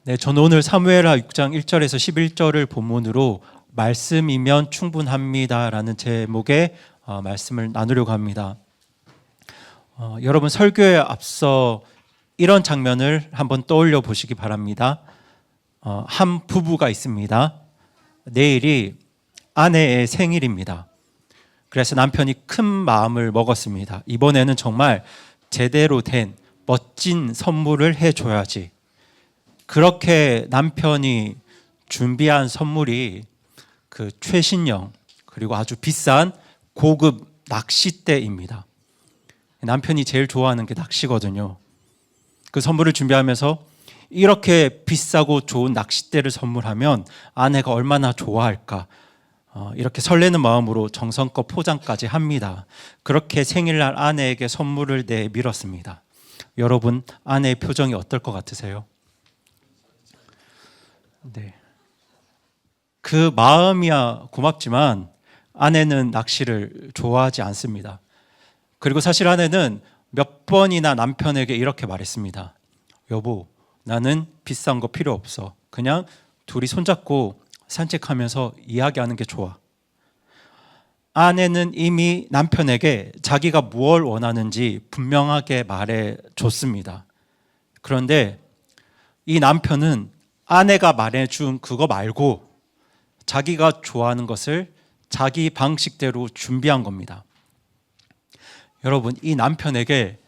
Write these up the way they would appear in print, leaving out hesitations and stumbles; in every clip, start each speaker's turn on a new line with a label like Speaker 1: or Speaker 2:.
Speaker 1: 네, 저는 오늘 사무엘하 6장 1절에서 11절을 본문으로 말씀이면 충분합니다라는 제목의 말씀을 나누려고 합니다. 여러분 설교에 앞서 이런 장면을 한번 떠올려 보시기 바랍니다. 한 부부가 있습니다. 내일이 아내의 생일입니다. 그래서 남편이 큰 마음을 먹었습니다. 이번에는 정말 제대로 된 멋진 선물을 해줘야지. 그렇게 남편이 준비한 선물이 그 최신형 그리고 아주 비싼 고급 낚싯대입니다. 남편이 제일 좋아하는 게 낚시거든요. 그 선물을 준비하면서 이렇게 비싸고 좋은 낚싯대를 선물하면 아내가 얼마나 좋아할까, 이렇게 설레는 마음으로 정성껏 포장까지 합니다. 그렇게 생일날 아내에게 선물을 내밀었습니다. 여러분, 아내의 표정이 어떨 것 같으세요? 네. 그 마음이야 고맙지만 아내는 낚시를 좋아하지 않습니다. 그리고 사실 아내는 몇 번이나 남편에게 이렇게 말했습니다. 여보, 나는 비싼 거 필요 없어. 그냥 둘이 손잡고 산책하면서 이야기하는 게 좋아. 아내는 이미 남편에게 자기가 무엇을 원하는지 분명하게 말해줬습니다. 그런데 이 남편은 아내가 말해준 그거 말고 자기가 좋아하는 것을 자기 방식대로 준비한 겁니다. 여러분, 이 남편에게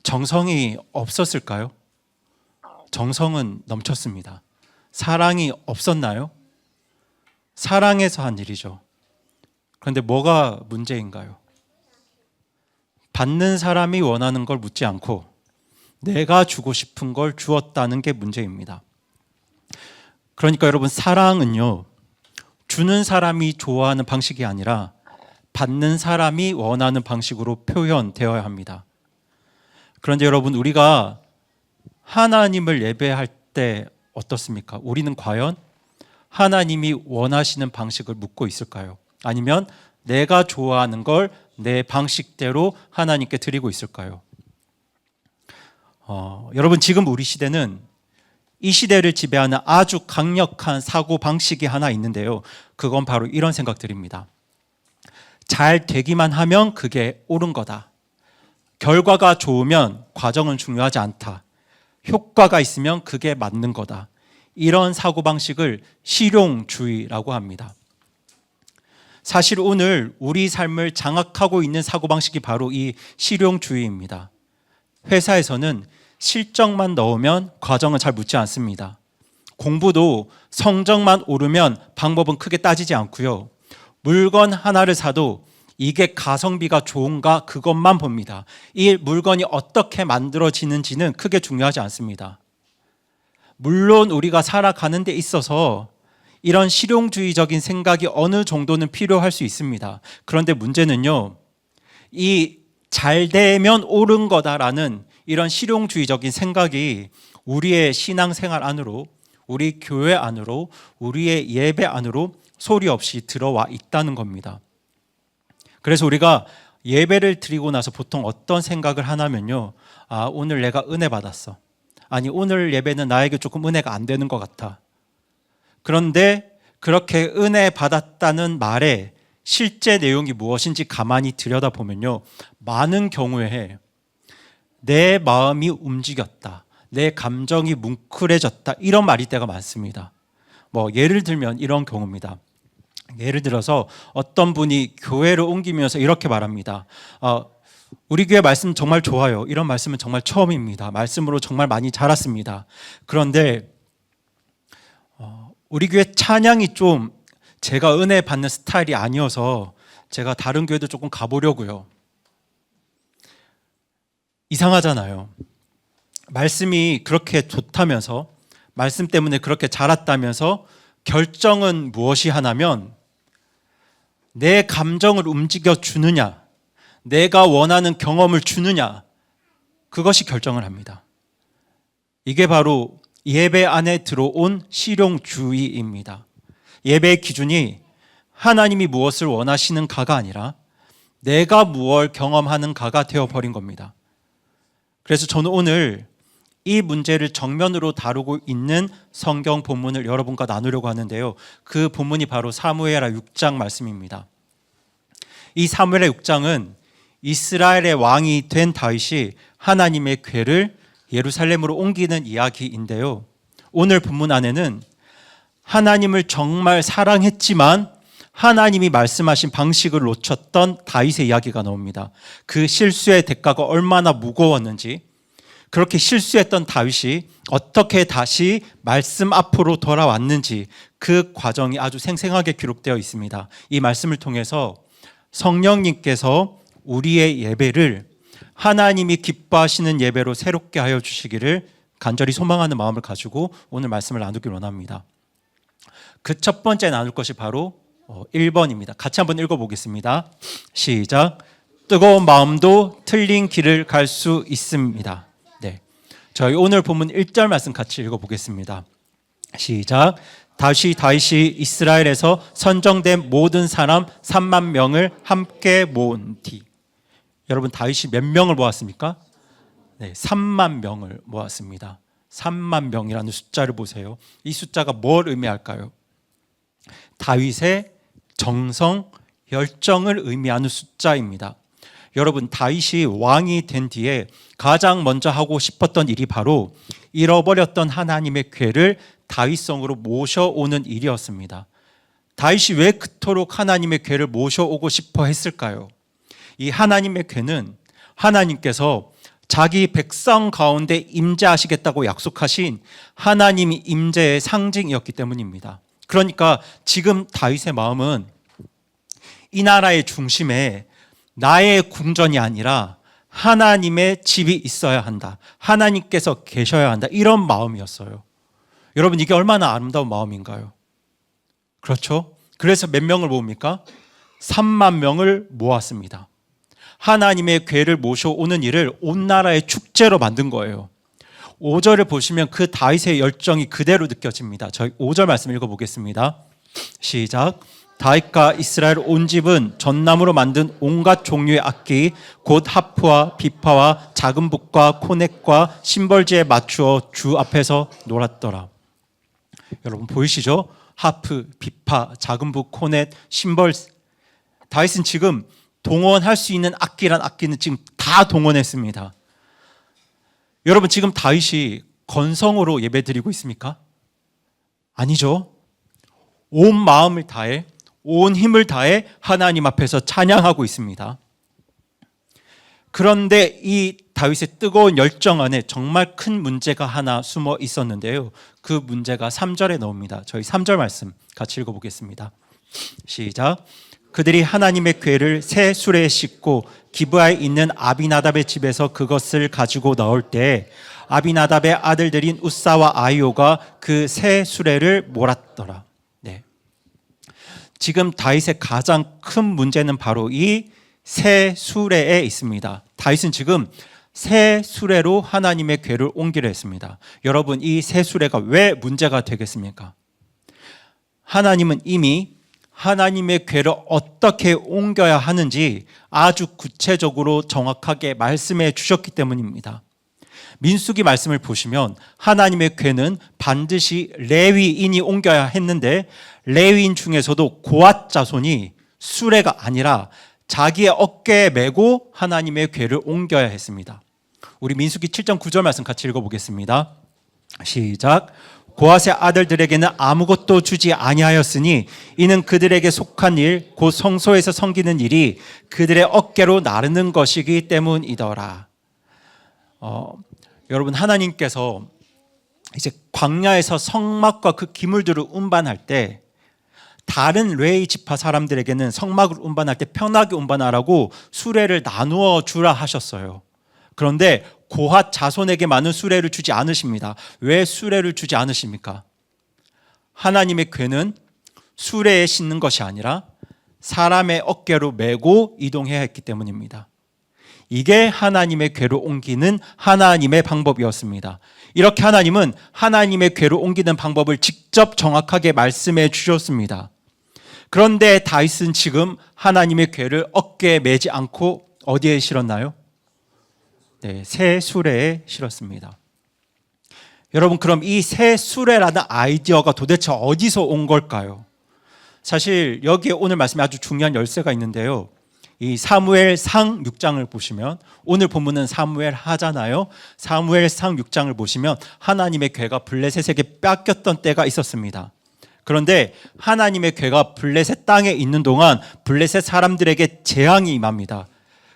Speaker 1: 정성이 없었을까요? 정성은 넘쳤습니다. 사랑이 없었나요? 사랑해서 한 일이죠. 그런데 뭐가 문제인가요? 받는 사람이 원하는 걸 묻지 않고 내가 주고 싶은 걸 주었다는 게 문제입니다. 그러니까 여러분, 사랑은요, 주는 사람이 좋아하는 방식이 아니라 받는 사람이 원하는 방식으로 표현되어야 합니다. 그런데 여러분, 우리가 하나님을 예배할 때 어떻습니까? 우리는 과연 하나님이 원하시는 방식을 묻고 있을까요? 아니면 내가 좋아하는 걸 내 방식대로 하나님께 드리고 있을까요? 여러분, 지금 우리 시대는 이 시대를 지배하는 아주 강력한 사고 방식이 하나 있는데요. 그건 바로 이런 생각들입니다. 잘 되기만 하면 그게 옳은 거다. 결과가 좋으면 과정은 중요하지 않다. 효과가 있으면 그게 맞는 거다. 이런 사고 방식을 실용주의라고 합니다. 사실 오늘 우리 삶을 장악하고 있는 사고 방식이 바로 이 실용주의입니다. 회사에서는 실적만 넣으면 과정은 잘 묻지 않습니다. 공부도 성적만 오르면 방법은 크게 따지지 않고요. 물건 하나를 사도 이게 가성비가 좋은가 그것만 봅니다. 이 물건이 어떻게 만들어지는지는 크게 중요하지 않습니다. 물론 우리가 살아가는 데 있어서 이런 실용주의적인 생각이 어느 정도는 필요할 수 있습니다. 그런데 문제는요, 이 잘 되면 옳은 거다라는 이런 실용주의적인 생각이 우리의 신앙생활 안으로, 우리 교회 안으로, 우리의 예배 안으로 소리 없이 들어와 있다는 겁니다. 그래서 우리가 예배를 드리고 나서 보통 어떤 생각을 하냐면요, 오늘 내가 은혜 받았어. 아니, 오늘 예배는 나에게 조금 은혜가 안 되는 것 같아. 그런데 그렇게 은혜 받았다는 말에 실제 내용이 무엇인지 가만히 들여다보면요, 많은 경우에 내 마음이 움직였다, 내 감정이 뭉클해졌다, 이런 말일 때가 많습니다. 예를 들면 이런 경우입니다. 예를 들어서 어떤 분이 교회를 옮기면서 이렇게 말합니다. 우리 교회 말씀 정말 좋아요. 이런 말씀은 정말 처음입니다. 말씀으로 정말 많이 자랐습니다. 그런데 우리 교회 찬양이 좀 제가 은혜 받는 스타일이 아니어서 제가 다른 교회도 조금 가보려고요. 이상하잖아요. 말씀이 그렇게 좋다면서, 말씀 때문에 그렇게 자랐다면서 결정은 무엇이 하냐면 내 감정을 움직여 주느냐, 내가 원하는 경험을 주느냐, 그것이 결정을 합니다. 이게 바로 예배 안에 들어온 실용주의입니다. 예배의 기준이 하나님이 무엇을 원하시는가가 아니라 내가 무엇을 경험하는가가 되어버린 겁니다. 그래서 저는 오늘 이 문제를 정면으로 다루고 있는 성경 본문을 여러분과 나누려고 하는데요. 그 본문이 바로 사무엘하 6장 말씀입니다. 이 사무엘하 6장은 이스라엘의 왕이 된 다윗이 하나님의 궤를 예루살렘으로 옮기는 이야기인데요. 오늘 본문 안에는 하나님을 정말 사랑했지만 하나님이 말씀하신 방식을 놓쳤던 다윗의 이야기가 나옵니다. 그 실수의 대가가 얼마나 무거웠는지, 그렇게 실수했던 다윗이 어떻게 다시 말씀 앞으로 돌아왔는지 그 과정이 아주 생생하게 기록되어 있습니다. 이 말씀을 통해서 성령님께서 우리의 예배를 하나님이 기뻐하시는 예배로 새롭게 하여 주시기를 간절히 소망하는 마음을 가지고 오늘 말씀을 나누길 원합니다. 그 첫 번째 나눌 것이 바로 1번입니다. 같이 한번 읽어보겠습니다. 시작. 뜨거운 마음도 틀린 길을 갈 수 있습니다. 네, 저희 오늘 본문 1절 말씀 같이 읽어보겠습니다. 시작. 다윗이 이스라엘에서 선정된 모든 사람 3만 명을 함께 모은 뒤. 여러분, 다윗이 몇 명을 모았습니까? 네, 3만 명을 모았습니다. 3만 명이라는 숫자를 보세요. 이 숫자가 뭘 의미할까요? 다윗의 정성, 열정을 의미하는 숫자입니다. 여러분, 다윗이 왕이 된 뒤에 가장 먼저 하고 싶었던 일이 바로 잃어버렸던 하나님의 궤를 다윗성으로 모셔오는 일이었습니다. 다윗이 왜 그토록 하나님의 궤를 모셔오고 싶어 했을까요? 이 하나님의 궤는 하나님께서 자기 백성 가운데 임재하시겠다고 약속하신 하나님이 임재의 상징이었기 때문입니다. 그러니까 지금 다윗의 마음은 이 나라의 중심에 나의 궁전이 아니라 하나님의 집이 있어야 한다, 하나님께서 계셔야 한다, 이런 마음이었어요. 여러분, 이게 얼마나 아름다운 마음인가요? 그렇죠? 그래서 몇 명을 모읍니까? 3만 명을 모았습니다. 하나님의 궤를 모셔오는 일을 온 나라의 축제로 만든 거예요. 5절을 보시면 그 다윗의 열정이 그대로 느껴집니다. 저희 5절 말씀 읽어보겠습니다. 시작. 다윗과 이스라엘 온 집은 전나무로 만든 온갖 종류의 악기 곧 하프와 비파와 작은 북과 코넷과 심벌지에 맞추어 주 앞에서 놀았더라. 여러분 보이시죠? 하프, 비파, 작은 북, 코넷, 심벌. 다윗은 지금 동원할 수 있는 악기란 악기는 지금 다 동원했습니다. 여러분, 지금 다윗이 건성으로 예배드리고 있습니까? 아니죠. 온 마음을 다해, 온 힘을 다해 하나님 앞에서 찬양하고 있습니다. 그런데 이 다윗의 뜨거운 열정 안에 정말 큰 문제가 하나 숨어 있었는데요. 그 문제가 3절에 나옵니다. 저희 3절 말씀 같이 읽어보겠습니다. 시작. 그들이 하나님의 궤를 새 수레에 싣고 기브아에 있는 아비나답의 집에서 그것을 가지고 나올 때 아비나답의 아들들인 우사와 아히오가 그 새 수레를 몰았더라. 네. 지금 다윗의 가장 큰 문제는 바로 이 새 수레에 있습니다. 다윗은 지금 새 수레로 하나님의 궤를 옮기려 했습니다. 여러분, 이 새 수레가 왜 문제가 되겠습니까? 하나님은 이미 하나님의 궤를 어떻게 옮겨야 하는지 아주 구체적으로 정확하게 말씀해 주셨기 때문입니다. 민수기 말씀을 보시면 하나님의 궤는 반드시 레위인이 옮겨야 했는데 레위인 중에서도 고앗 자손이 수레가 아니라 자기의 어깨에 메고 하나님의 궤를 옮겨야 했습니다. 우리 민수기 7장 9절 말씀 같이 읽어보겠습니다. 시작. 고앗의 아들들에게는 아무것도 주지 아니하였으니 이는 그들에게 속한 일 곧 성소에서 섬기는 일이 그들의 어깨로 나르는 것이기 때문이더라. 여러분, 하나님께서 이제 광야에서 성막과 그 기물들을 운반할 때 다른 레위 지파 사람들에게는 성막을 운반할 때 편하게 운반하라고 수레를 나누어 주라 하셨어요. 그런데 고핫 자손에게만은 수레를 주지 않으십니다. 왜 수레를 주지 않으십니까? 하나님의 궤는 수레에 싣는 것이 아니라 사람의 어깨로 메고 이동해야 했기 때문입니다. 이게 하나님의 궤를 옮기는 하나님의 방법이었습니다. 이렇게 하나님은 하나님의 궤를 옮기는 방법을 직접 정확하게 말씀해 주셨습니다. 그런데 다윗은 지금 하나님의 궤를 어깨에 메지 않고 어디에 실었나요? 네, 새 수레에 실었습니다. 여러분, 그럼 이 새 수레라는 아이디어가 도대체 어디서 온 걸까요? 사실 여기에 오늘 말씀에 아주 중요한 열쇠가 있는데요. 이 사무엘상 6장을 보시면, 오늘 본문은 사무엘 하잖아요. 사무엘상 6장을 보시면 하나님의 괴가 블레셋에게 뺏겼던 때가 있었습니다. 그런데 하나님의 괴가 블레셋 땅에 있는 동안 블레셋 사람들에게 재앙이 임합니다.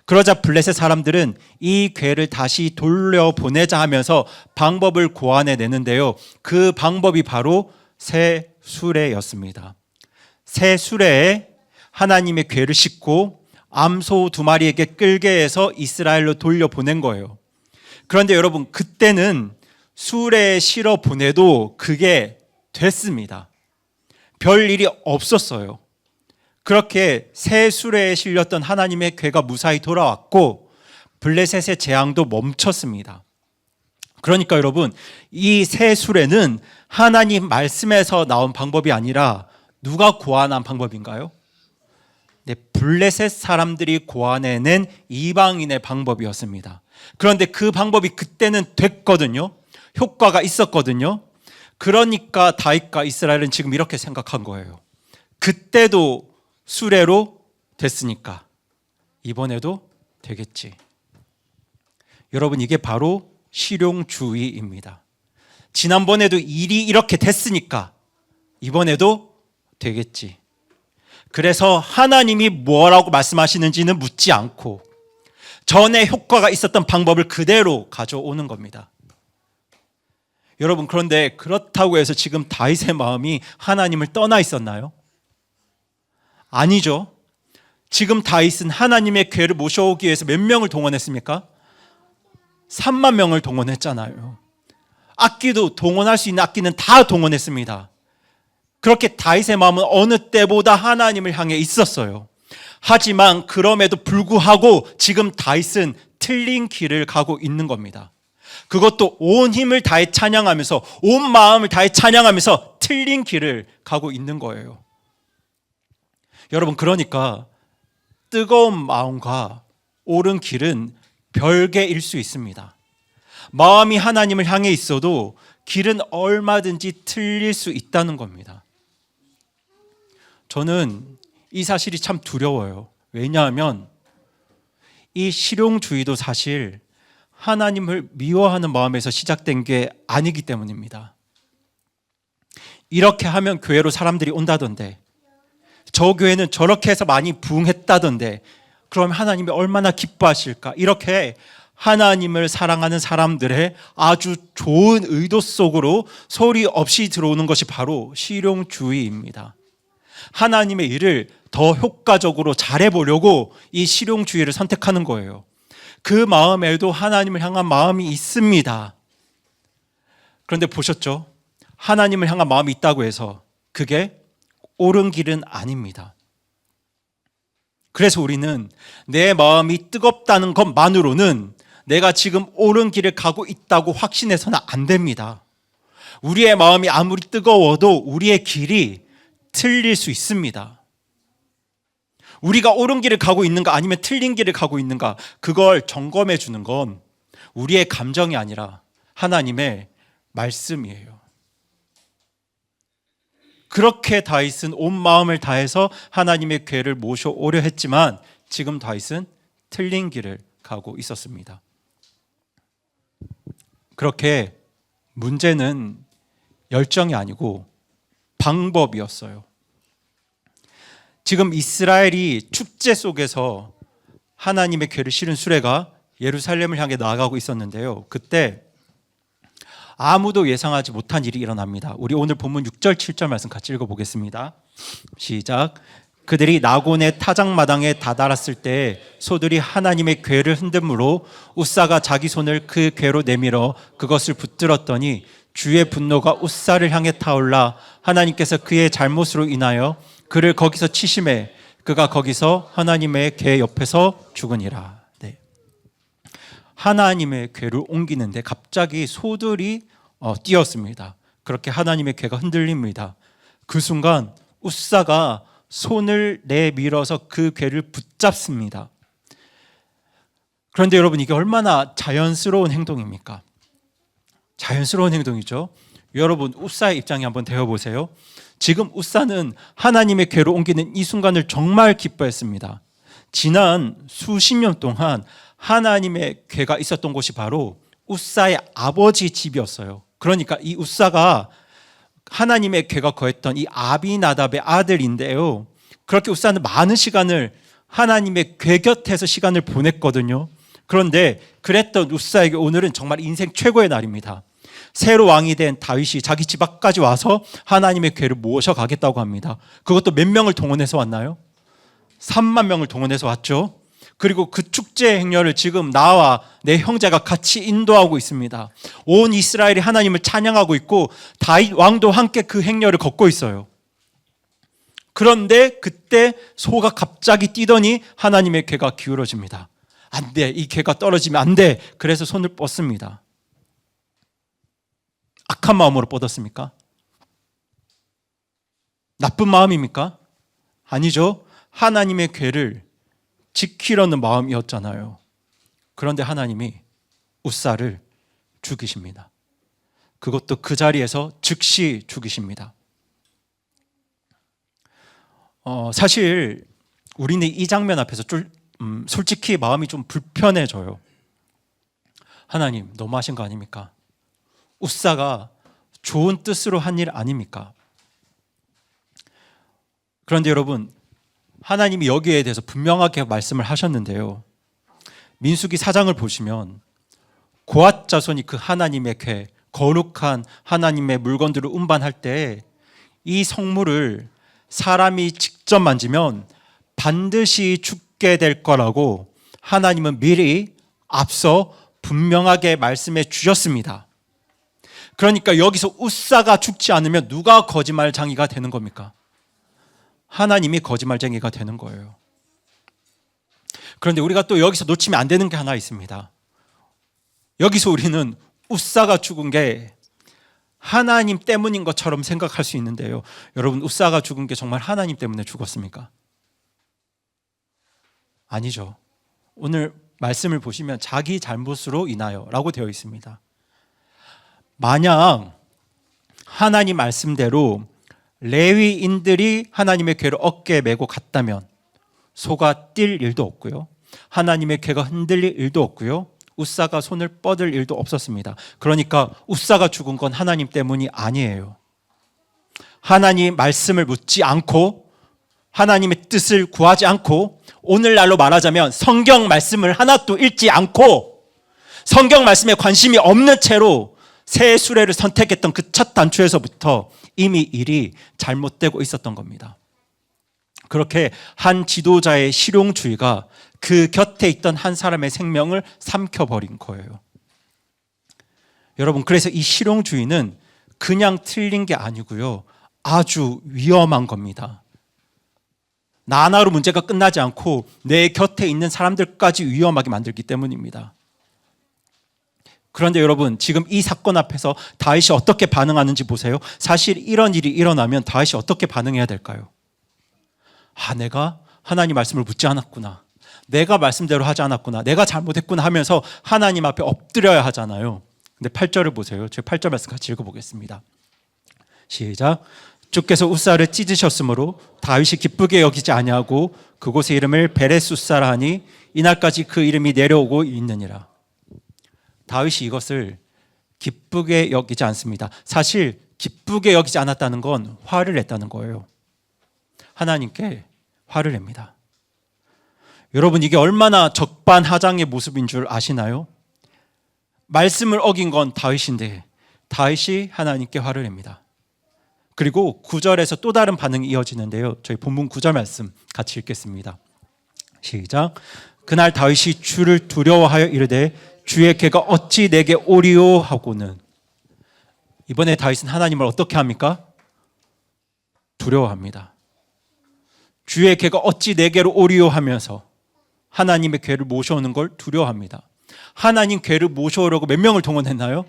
Speaker 1: 그러자 블레셋 사람들은 이 괴를 다시 돌려보내자 하면서 방법을 고안해내는데요. 그 방법이 바로 새 수레였습니다. 새 수레에 하나님의 괴를 싣고 암소 2마리에게 끌게 해서 이스라엘로 돌려보낸 거예요. 그런데 여러분, 그때는 수레에 실어 보내도 그게 됐습니다. 별 일이 없었어요. 그렇게 새 수레에 실렸던 하나님의 괴가 무사히 돌아왔고 블레셋의 재앙도 멈췄습니다. 그러니까 여러분, 이 새 수레는 하나님 말씀에서 나온 방법이 아니라 누가 고안한 방법인가요? 네, 블레셋 사람들이 고안해낸 이방인의 방법이었습니다. 그런데 그 방법이 그때는 됐거든요. 효과가 있었거든요. 그러니까 다윗과 이스라엘은 지금 이렇게 생각한 거예요. 그때도 수레로 됐으니까 이번에도 되겠지. 여러분, 이게 바로 실용주의입니다. 지난번에도 일이 이렇게 됐으니까 이번에도 되겠지. 그래서 하나님이 뭐라고 말씀하시는지는 묻지 않고 전에 효과가 있었던 방법을 그대로 가져오는 겁니다. 여러분, 그런데 그렇다고 해서 지금 다윗의 마음이 하나님을 떠나 있었나요? 아니죠. 지금 다윗은 하나님의 괴를 모셔오기 위해서 몇 명을 동원했습니까? 3만 명을 동원했잖아요. 악기도 동원할 수 있는 악기는 다 동원했습니다. 그렇게 다윗의 마음은 어느 때보다 하나님을 향해 있었어요. 하지만 그럼에도 불구하고 지금 다윗은 틀린 길을 가고 있는 겁니다. 그것도 온 힘을 다해 찬양하면서, 온 마음을 다해 찬양하면서 틀린 길을 가고 있는 거예요. 여러분, 그러니까 뜨거운 마음과 옳은 길은 별개일 수 있습니다. 마음이 하나님을 향해 있어도 길은 얼마든지 틀릴 수 있다는 겁니다. 저는 이 사실이 참 두려워요. 왜냐하면 이 실용주의도 사실 하나님을 미워하는 마음에서 시작된 게 아니기 때문입니다. 이렇게 하면 교회로 사람들이 온다던데, 저 교회는 저렇게 해서 많이 부흥했다던데, 그럼 하나님이 얼마나 기뻐하실까? 이렇게 하나님을 사랑하는 사람들의 아주 좋은 의도 속으로 소리 없이 들어오는 것이 바로 실용주의입니다. 하나님의 일을 더 효과적으로 잘해보려고 이 실용주의를 선택하는 거예요. 그 마음에도 하나님을 향한 마음이 있습니다. 그런데 보셨죠? 하나님을 향한 마음이 있다고 해서 그게 옳은 길은 아닙니다. 그래서 우리는 내 마음이 뜨겁다는 것만으로는 내가 지금 옳은 길을 가고 있다고 확신해서는 안 됩니다. 우리의 마음이 아무리 뜨거워도 우리의 길이 틀릴 수 있습니다. 우리가 옳은 길을 가고 있는가 아니면 틀린 길을 가고 있는가, 그걸 점검해 주는 건 우리의 감정이 아니라 하나님의 말씀이에요. 그렇게 다윗은 온 마음을 다해서 하나님의 궤를 모셔오려 했지만 지금 다윗은 틀린 길을 가고 있었습니다. 그렇게 문제는 열정이 아니고 방법이었어요. 지금 이스라엘이 축제 속에서 하나님의 궤를 실은 수레가 예루살렘을 향해 나아가고 있었는데요. 그때 아무도 예상하지 못한 일이 일어납니다. 우리 오늘 본문 6절 7절 말씀 같이 읽어보겠습니다. 시작. 그들이 나곤의 타작마당에 다다랐을 때 소들이 하나님의 궤를 흔듦으로 웃사가 자기 손을 그 궤로 내밀어 그것을 붙들었더니 주의 분노가 웃사를 향해 타올라 하나님께서 그의 잘못으로 인하여 그를 거기서 치심해 그가 거기서 하나님의 궤 옆에서 죽으니라. 네. 하나님의 궤를 옮기는데 갑자기 소들이 뛰었습니다. 그렇게 하나님의 궤가 흔들립니다. 그 순간 웃사가 손을 내밀어서 그 궤를 붙잡습니다. 그런데 여러분, 이게 얼마나 자연스러운 행동입니까? 자연스러운 행동이죠. 여러분 우사의 입장에 한번 대어보세요. 지금 우사는 하나님의 궤로 옮기는 이 순간을 정말 기뻐했습니다. 지난 수십 년 동안 하나님의 궤가 있었던 곳이 바로 우사의 아버지 집이었어요. 그러니까 이 우사가 하나님의 궤가 거했던 이 아비나답의 아들인데요. 그렇게 우사는 많은 시간을 하나님의 궤 곁에서 시간을 보냈거든요. 그런데 그랬던 우사에게 오늘은 정말 인생 최고의 날입니다. 새로 왕이 된 다윗이 자기 집 앞까지 와서 하나님의 궤를 모셔가겠다고 합니다. 그것도 몇 명을 동원해서 왔나요? 3만 명을 동원해서 왔죠. 그리고 그 축제 행렬을 지금 나와 내 형제가 같이 인도하고 있습니다. 온 이스라엘이 하나님을 찬양하고 있고 다윗 왕도 함께 그 행렬을 걷고 있어요. 그런데 그때 소가 갑자기 뛰더니 하나님의 궤가 기울어집니다. 안 돼, 이 궤가 떨어지면 안 돼. 그래서 손을 뻗습니다. 악한 마음으로 뻗었습니까? 나쁜 마음입니까? 아니죠. 하나님의 궤를 지키려는 마음이었잖아요. 그런데 하나님이 우사를 죽이십니다. 그것도 그 자리에서 즉시 죽이십니다. 사실 우리는 이 장면 앞에서 솔직히 마음이 좀 불편해져요. 하나님 너무하신 거 아닙니까? 우사가 좋은 뜻으로 한 일 아닙니까? 그런데 여러분, 하나님이 여기에 대해서 분명하게 말씀을 하셨는데요. 민수기 4장을 보시면 고앗 자손이 그 하나님의 궤, 거룩한 하나님의 물건들을 운반할 때 이 성물을 사람이 직접 만지면 반드시 죽게 될 거라고 하나님은 미리 앞서 분명하게 말씀해 주셨습니다. 그러니까 여기서 우사가 죽지 않으면 누가 거짓말쟁이가 되는 겁니까? 하나님이 거짓말쟁이가 되는 거예요. 그런데 우리가 또 여기서 놓치면 안 되는 게 하나 있습니다. 여기서 우리는 우사가 죽은 게 하나님 때문인 것처럼 생각할 수 있는데요. 여러분, 우사가 죽은 게 정말 하나님 때문에 죽었습니까? 아니죠. 오늘 말씀을 보시면 자기 잘못으로 인하여 라고 되어 있습니다. 만약 하나님 말씀대로 레위인들이 하나님의 궤를 어깨에 메고 갔다면 소가 뛸 일도 없고요. 하나님의 궤가 흔들릴 일도 없고요. 우사가 손을 뻗을 일도 없었습니다. 그러니까 우사가 죽은 건 하나님 때문이 아니에요. 하나님 말씀을 묻지 않고 하나님의 뜻을 구하지 않고 오늘날로 말하자면 성경 말씀을 하나도 읽지 않고 성경 말씀에 관심이 없는 채로 새 수레를 선택했던 그 첫 단추에서부터 이미 일이 잘못되고 있었던 겁니다. 그렇게 한 지도자의 실용주의가 그 곁에 있던 한 사람의 생명을 삼켜버린 거예요. 여러분, 그래서 이 실용주의는 그냥 틀린 게 아니고요. 아주 위험한 겁니다. 나 하나로 문제가 끝나지 않고 내 곁에 있는 사람들까지 위험하게 만들기 때문입니다. 그런데 여러분, 지금 이 사건 앞에서 다윗이 어떻게 반응하는지 보세요. 사실 이런 일이 일어나면 다윗이 어떻게 반응해야 될까요? 내가 하나님 말씀을 묻지 않았구나. 내가 말씀대로 하지 않았구나. 내가 잘못했구나 하면서 하나님 앞에 엎드려야 하잖아요. 근데 8절을 보세요. 제가 8절 말씀 같이 읽어보겠습니다. 시작. 주께서 우사를 찢으셨으므로 다윗이 기쁘게 여기지 아니하고 그곳의 이름을 베레수사라 하니 이날까지 그 이름이 내려오고 있느니라. 다윗이 이것을 기쁘게 여기지 않습니다. 사실 기쁘게 여기지 않았다는 건 화를 냈다는 거예요. 하나님께 화를 냅니다. 여러분, 이게 얼마나 적반하장의 모습인 줄 아시나요? 말씀을 어긴 건 다윗인데 다윗이 하나님께 화를 냅니다. 그리고 9절에서 또 다른 반응이 이어지는데요. 저희 본문 9절 말씀 같이 읽겠습니다. 시작. 그날 다윗이 주를 두려워하여 이르되 주의 궤가 어찌 내게 오리오 하고는. 이번에 다윗은 하나님을 어떻게 합니까? 두려워합니다. 주의 궤가 어찌 내게로 오리오 하면서 하나님의 궤를 모셔오는 걸 두려워합니다. 하나님 궤를 모셔오려고 몇 명을 동원했나요?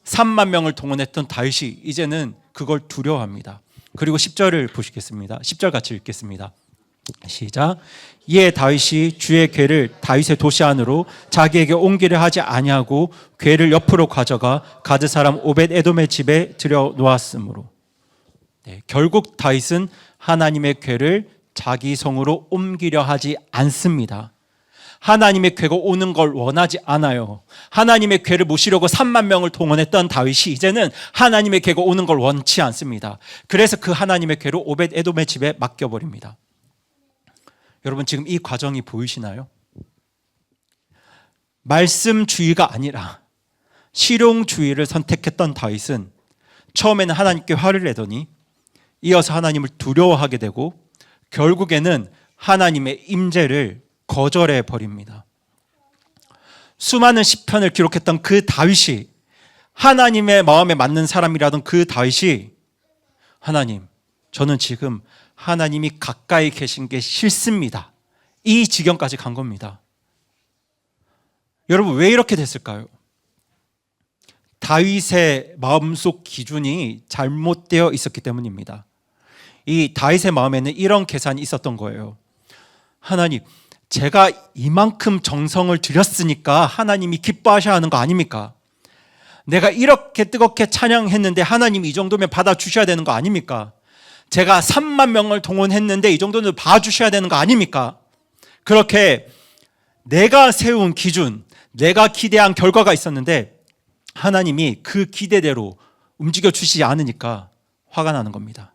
Speaker 1: 3만 명을 동원했던 다윗이 이제는 그걸 두려워합니다. 그리고 10절을 보시겠습니다. 10절 같이 읽겠습니다. 시작. 이에 다윗이 주의 궤를 다윗의 도시 안으로 자기에게 옮기려 하지 아니하고 궤를 옆으로 가져가 가드 사람 오벳 에돔의 집에 들여 놓았으므로. 네, 결국 다윗은 하나님의 궤를 자기 성으로 옮기려 하지 않습니다. 하나님의 궤가 오는 걸 원하지 않아요. 하나님의 궤를 모시려고 3만 명을 동원했던 다윗이 이제는 하나님의 궤가 오는 걸 원치 않습니다. 그래서 그 하나님의 궤를 오벳 에돔의 집에 맡겨버립니다. 여러분, 지금 이 과정이 보이시나요? 말씀주의가 아니라 실용주의를 선택했던 다윗은 처음에는 하나님께 화를 내더니 이어서 하나님을 두려워하게 되고 결국에는 하나님의 임재를 거절해 버립니다. 수많은 시편을 기록했던 그 다윗이, 하나님의 마음에 맞는 사람이라던 그 다윗이, 하나님, 저는 지금 하나님이 가까이 계신 게 싫습니다, 이 지경까지 간 겁니다. 여러분, 왜 이렇게 됐을까요? 다윗의 마음속 기준이 잘못되어 있었기 때문입니다. 이 다윗의 마음에는 이런 계산이 있었던 거예요. 하나님, 제가 이만큼 정성을 들였으니까 하나님이 기뻐하셔야 하는 거 아닙니까? 내가 이렇게 뜨겁게 찬양했는데 하나님이 이 정도면 받아주셔야 되는 거 아닙니까? 제가 3만 명을 동원했는데 이 정도는 봐주셔야 되는 거 아닙니까? 그렇게 내가 세운 기준, 내가 기대한 결과가 있었는데 하나님이 그 기대대로 움직여 주시지 않으니까 화가 나는 겁니다.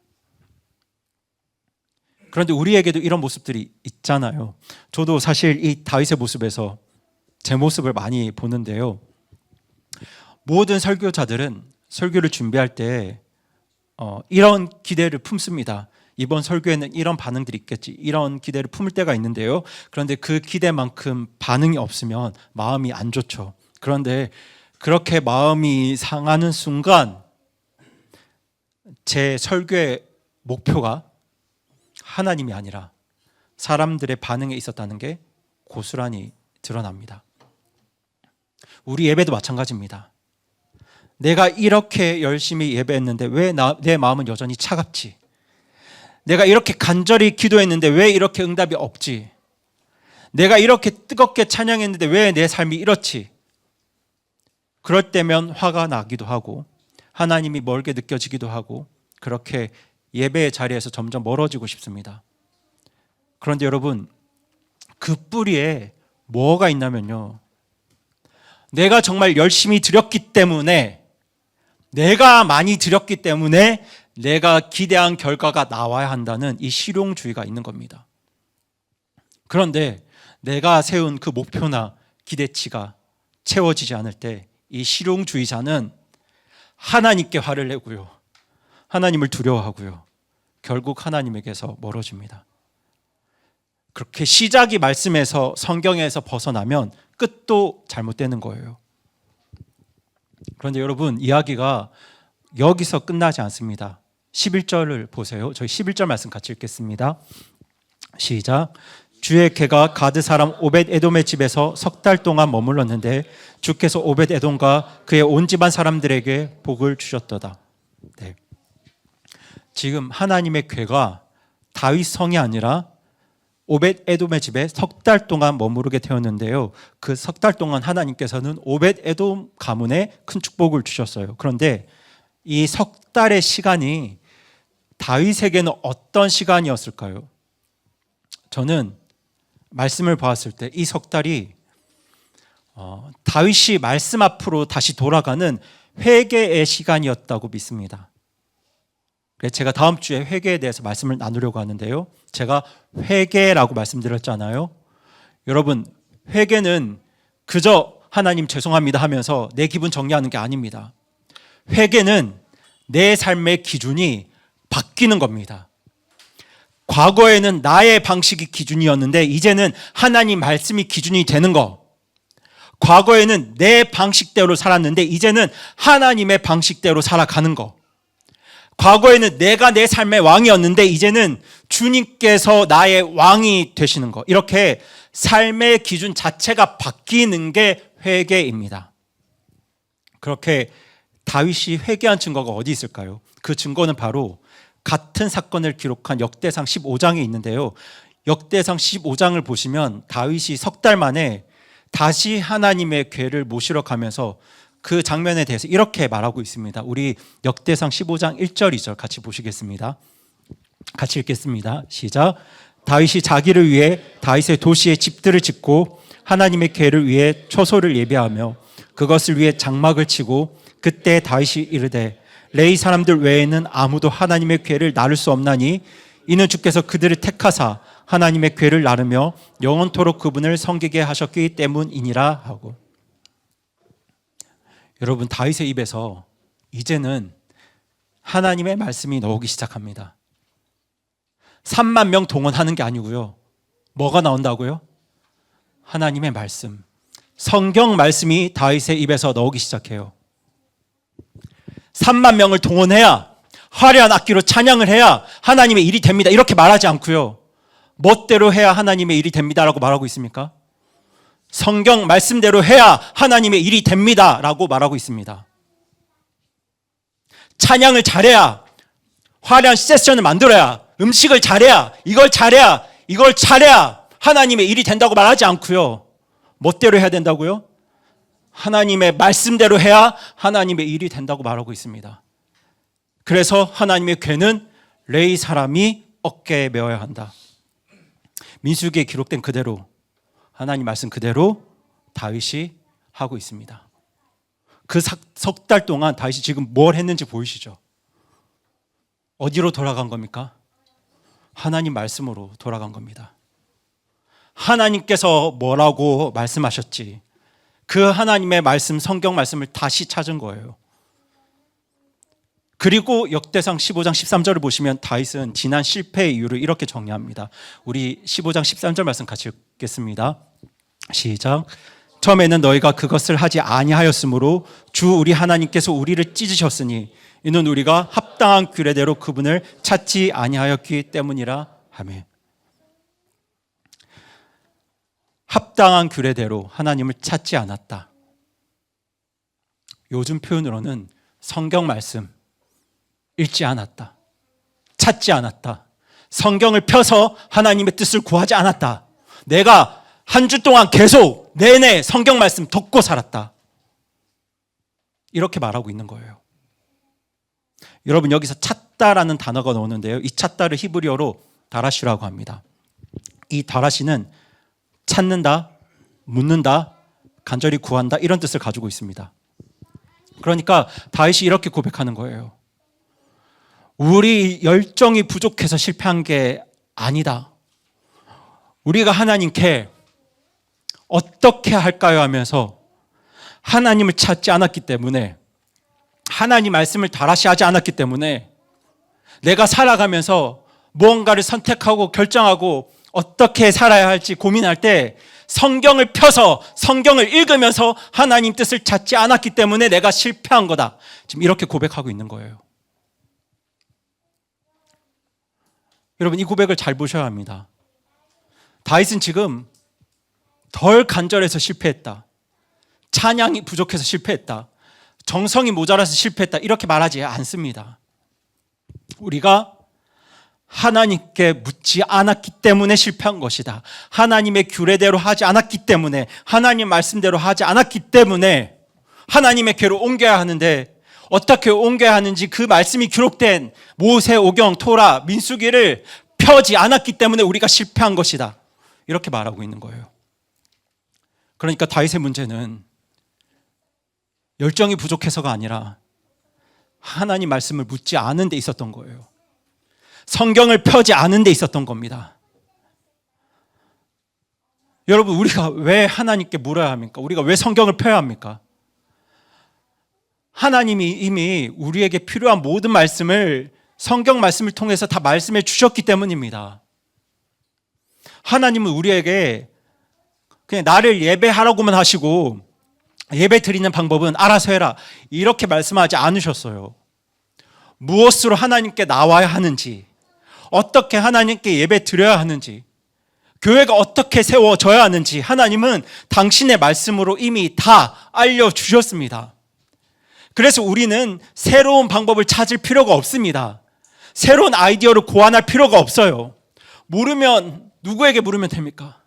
Speaker 1: 그런데 우리에게도 이런 모습들이 있잖아요. 저도 사실 이 다윗의 모습에서 제 모습을 많이 보는데요. 모든 설교자들은 설교를 준비할 때 이런 기대를 품습니다. 이번 설교에는 이런 반응들이 있겠지, 이런 기대를 품을 때가 있는데요. 그런데 그 기대만큼 반응이 없으면 마음이 안 좋죠. 그런데 그렇게 마음이 상하는 순간 제 설교의 목표가 하나님이 아니라 사람들의 반응에 있었다는 게 고스란히 드러납니다. 우리 예배도 마찬가지입니다. 내가 이렇게 열심히 예배했는데 왜 내 마음은 여전히 차갑지? 내가 이렇게 간절히 기도했는데 왜 이렇게 응답이 없지? 내가 이렇게 뜨겁게 찬양했는데 왜 내 삶이 이렇지? 그럴 때면 화가 나기도 하고 하나님이 멀게 느껴지기도 하고 그렇게 예배의 자리에서 점점 멀어지고 싶습니다. 그런데 여러분, 그 뿌리에 뭐가 있냐면요, 내가 정말 열심히 드렸기 때문에, 내가 많이 드렸기 때문에 내가 기대한 결과가 나와야 한다는 이 실용주의가 있는 겁니다. 그런데 내가 세운 그 목표나 기대치가 채워지지 않을 때 이 실용주의자는 하나님께 화를 내고요, 하나님을 두려워하고요, 결국 하나님에게서 멀어집니다. 그렇게 시작이 말씀에서, 성경에서 벗어나면 끝도 잘못되는 거예요. 그런데 여러분, 이야기가 여기서 끝나지 않습니다. 11절을 보세요. 저희 11절 말씀 같이 읽겠습니다. 시작. 주의 궤가 가드 사람 오벳 에돔의 집에서 석 달 동안 머물렀는데 주께서 오벳 에돔과 그의 온 집안 사람들에게 복을 주셨도다. 네. 지금 하나님의 궤가 다윗 성이 아니라 오벳 에돔의 집에 석 달 동안 머무르게 되었는데요. 그 석 달 동안 하나님께서는 오벳 에돔 가문에 큰 축복을 주셨어요. 그런데 이 석 달의 시간이 다윗에게는 어떤 시간이었을까요? 저는 말씀을 보았을 때 이 석 달이 다윗이 말씀 앞으로 다시 돌아가는 회개의 시간이었다고 믿습니다. 그래서 제가 다음 주에 회개에 대해서 말씀을 나누려고 하는데요, 제가 회개라고 말씀드렸잖아요. 여러분, 회개는 그저 하나님 죄송합니다 하면서 내 기분 정리하는 게 아닙니다. 회개는 내 삶의 기준이 바뀌는 겁니다. 과거에는 나의 방식이 기준이었는데 이제는 하나님 말씀이 기준이 되는 거. 과거에는 내 방식대로 살았는데 이제는 하나님의 방식대로 살아가는 거. 과거에는 내가 내 삶의 왕이었는데 이제는 주님께서 나의 왕이 되시는 거. 이렇게 삶의 기준 자체가 바뀌는 게 회개입니다. 그렇게 다윗이 회개한 증거가 어디 있을까요? 그 증거는 바로 같은 사건을 기록한 역대상 15장에 있는데요. 역대상 15장을 보시면 다윗이 석 달 만에 다시 하나님의 궤를 모시러 가면서 그 장면에 대해서 이렇게 말하고 있습니다. 우리 역대상 15장 1절 2절 같이 보시겠습니다. 같이 읽겠습니다. 시작. 다윗이 자기를 위해 다윗의 도시에 집들을 짓고 하나님의 궤를 위해 초소를 예배하며 그것을 위해 장막을 치고 그때 다윗이 이르되 레위 사람들 외에는 아무도 하나님의 궤를 나를 수 없나니 이는 주께서 그들을 택하사 하나님의 궤를 나르며 영원토록 그분을 섬기게 하셨기 때문이니라 하고. 여러분, 다윗의 입에서 이제는 하나님의 말씀이 나오기 시작합니다. 3만 명 동원하는 게 아니고요. 뭐가 나온다고요? 하나님의 말씀, 성경 말씀이 다윗의 입에서 나오기 시작해요. 3만 명을 동원해야, 화려한 악기로 찬양을 해야 하나님의 일이 됩니다, 이렇게 말하지 않고요. 멋대로 해야 하나님의 일이 됩니다라고 말하고 있습니까? 성경 말씀대로 해야 하나님의 일이 됩니다라고 말하고 있습니다. 찬양을 잘해야, 화려한 세션을 만들어야, 음식을 잘해야, 이걸 잘해야 하나님의 일이 된다고 말하지 않고요. 멋대로 해야 된다고요? 하나님의 말씀대로 해야 하나님의 일이 된다고 말하고 있습니다. 그래서 하나님의 궤는 레위 사람이 어깨에 메어야 한다. 민수기에 기록된 그대로, 하나님 말씀 그대로 다윗이 하고 있습니다. 그 석 달 동안 다윗이 지금 뭘 했는지 보이시죠? 어디로 돌아간 겁니까? 하나님 말씀으로 돌아간 겁니다. 하나님께서 뭐라고 말씀하셨지, 그 하나님의 말씀, 성경 말씀을 다시 찾은 거예요. 그리고 역대상 15장 13절을 보시면 다윗은 지난 실패의 이유를 이렇게 정리합니다. 우리 15장 13절 말씀 같이 읽겠습니다. 시작. 처음에는 너희가 그것을 하지 아니하였으므로 주 우리 하나님께서 우리를 찢으셨으니 이는 우리가 합당한 규례대로 그분을 찾지 아니하였기 때문이라 하며. 합당한 규례대로 하나님을 찾지 않았다. 요즘 표현으로는 성경 말씀 읽지 않았다, 찾지 않았다, 성경을 펴서 하나님의 뜻을 구하지 않았다, 내가 한 주 동안 계속 내내 성경 말씀 듣고 살았다, 이렇게 말하고 있는 거예요. 여러분, 여기서 찾다라는 단어가 나오는데요, 이 찾다를 히브리어로 다라시라고 합니다. 이 다라시는 찾는다, 묻는다, 간절히 구한다, 이런 뜻을 가지고 있습니다. 그러니까 다윗이 이렇게 고백하는 거예요. 우리 열정이 부족해서 실패한 게 아니다. 우리가 하나님께 어떻게 할까요 하면서 하나님을 찾지 않았기 때문에, 하나님 말씀을 다라시 하지 않았기 때문에 내가 살아가면서 무언가를 선택하고 결정하고 어떻게 살아야 할지 고민할 때 성경을 펴서 성경을 읽으면서 하나님 뜻을 찾지 않았기 때문에 내가 실패한 거다. 지금 이렇게 고백하고 있는 거예요. 여러분, 이 고백을 잘 보셔야 합니다. 다윗은 지금 덜 간절해서 실패했다, 찬양이 부족해서 실패했다, 정성이 모자라서 실패했다, 이렇게 말하지 않습니다. 우리가 하나님께 묻지 않았기 때문에 실패한 것이다. 하나님의 규례대로 하지 않았기 때문에, 하나님 말씀대로 하지 않았기 때문에 하나님의 궤로 옮겨야 하는데, 어떻게 옮겨야 하는지 그 말씀이 기록된 모세오경, 토라, 민수기를 펴지 않았기 때문에 우리가 실패한 것이다, 이렇게 말하고 있는 거예요. 그러니까 다윗의 문제는 열정이 부족해서가 아니라 하나님 말씀을 묻지 않은 데 있었던 거예요. 성경을 펴지 않은 데 있었던 겁니다. 여러분, 우리가 왜 하나님께 물어야 합니까? 우리가 왜 성경을 펴야 합니까? 하나님이 이미 우리에게 필요한 모든 말씀을 성경 말씀을 통해서 다 말씀해 주셨기 때문입니다. 하나님은 우리에게 그냥 나를 예배하라고만 하시고 예배 드리는 방법은 알아서 해라, 이렇게 말씀하지 않으셨어요. 무엇으로 하나님께 나와야 하는지, 어떻게 하나님께 예배 드려야 하는지, 교회가 어떻게 세워져야 하는지 하나님은 당신의 말씀으로 이미 다 알려주셨습니다. 그래서 우리는 새로운 방법을 찾을 필요가 없습니다. 새로운 아이디어를 고안할 필요가 없어요. 모르면 누구에게 물으면 됩니까?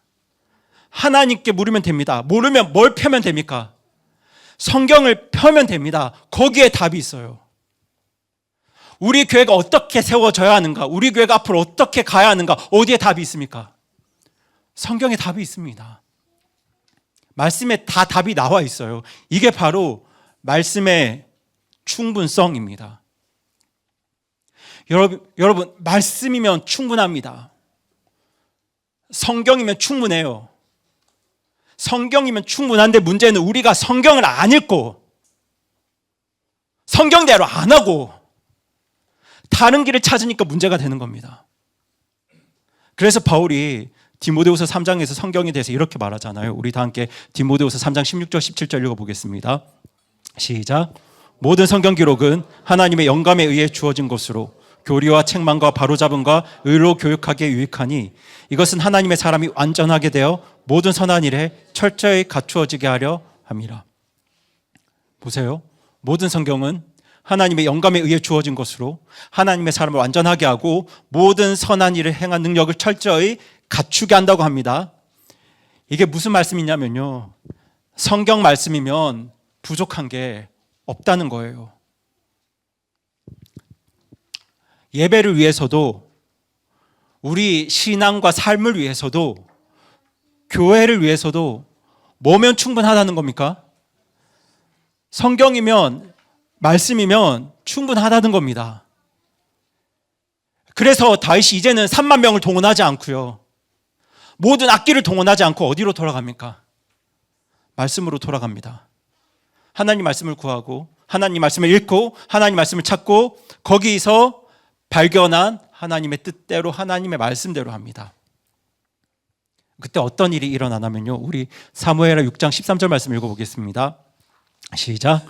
Speaker 1: 하나님께 물으면 됩니다. 모르면 뭘 펴면 됩니까? 성경을 펴면 됩니다. 거기에 답이 있어요. 우리 교회가 어떻게 세워져야 하는가? 우리 교회가 앞으로 어떻게 가야 하는가? 어디에 답이 있습니까? 성경에 답이 있습니다. 말씀에 다 답이 나와 있어요. 이게 바로 말씀의 충분성입니다. 여러분, 말씀이면 충분합니다. 성경이면 충분해요. 성경이면 충분한데 문제는 우리가 성경을 안 읽고 성경대로 안 하고 다른 길을 찾으니까 문제가 되는 겁니다. 그래서 바울이 디모데후서 3장에서 성경에 대해서 이렇게 말하잖아요. 우리 다 함께 디모데후서 3장 16절 17절 읽어보겠습니다. 시작. 모든 성경 기록은 하나님의 영감에 의해 주어진 것으로 교리와 책망과 바로잡음과 의로 교육하기에 유익하니 이것은 하나님의 사람이 완전하게 되어 모든 선한 일에 철저히 갖추어지게 하려 함이라. 보세요. 모든 성경은 하나님의 영감에 의해 주어진 것으로 하나님의 사람을 완전하게 하고 모든 선한 일을 행한 능력을 철저히 갖추게 한다고 합니다. 이게 무슨 말씀이냐면요, 성경 말씀이면 부족한 게 없다는 거예요. 예배를 위해서도, 우리 신앙과 삶을 위해서도, 교회를 위해서도 뭐면 충분하다는 겁니까? 성경이면, 말씀이면 충분하다는 겁니다. 그래서 다윗이 이제는 3만 명을 동원하지 않고요, 모든 악기를 동원하지 않고 어디로 돌아갑니까? 말씀으로 돌아갑니다. 하나님 말씀을 구하고 하나님 말씀을 읽고 하나님 말씀을 찾고 거기서 발견한 하나님의 뜻대로 하나님의 말씀대로 합니다. 그때 어떤 일이 일어나냐면요, 우리 사무엘하 6장 13절 말씀 읽어보겠습니다. 시작.